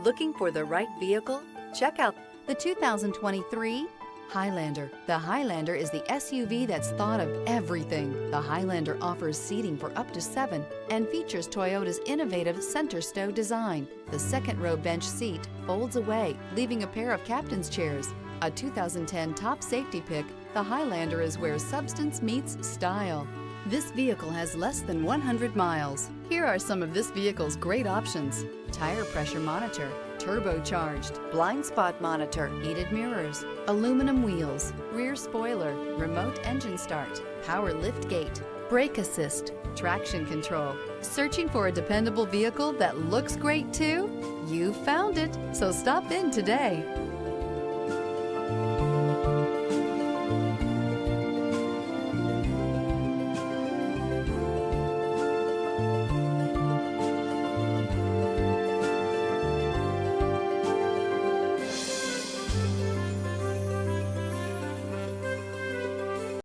Looking for the right vehicle? Check out the 2023 Highlander. The Highlander is the SUV that's thought of everything. The Highlander offers seating for up to 7 and features Toyota's innovative center stow design. The second row bench seat folds away, leaving a pair of captain's chairs. A 2010 top safety pick, the Highlander is where substance meets style. This vehicle has less than 100 miles. Here are some of this vehicle's great options: tire pressure monitor, turbocharged, blind spot monitor, heated mirrors, aluminum wheels, rear spoiler, remote engine start, power lift gate, brake assist, traction control. Searching for a dependable vehicle that looks great too? You found it, so stop in today.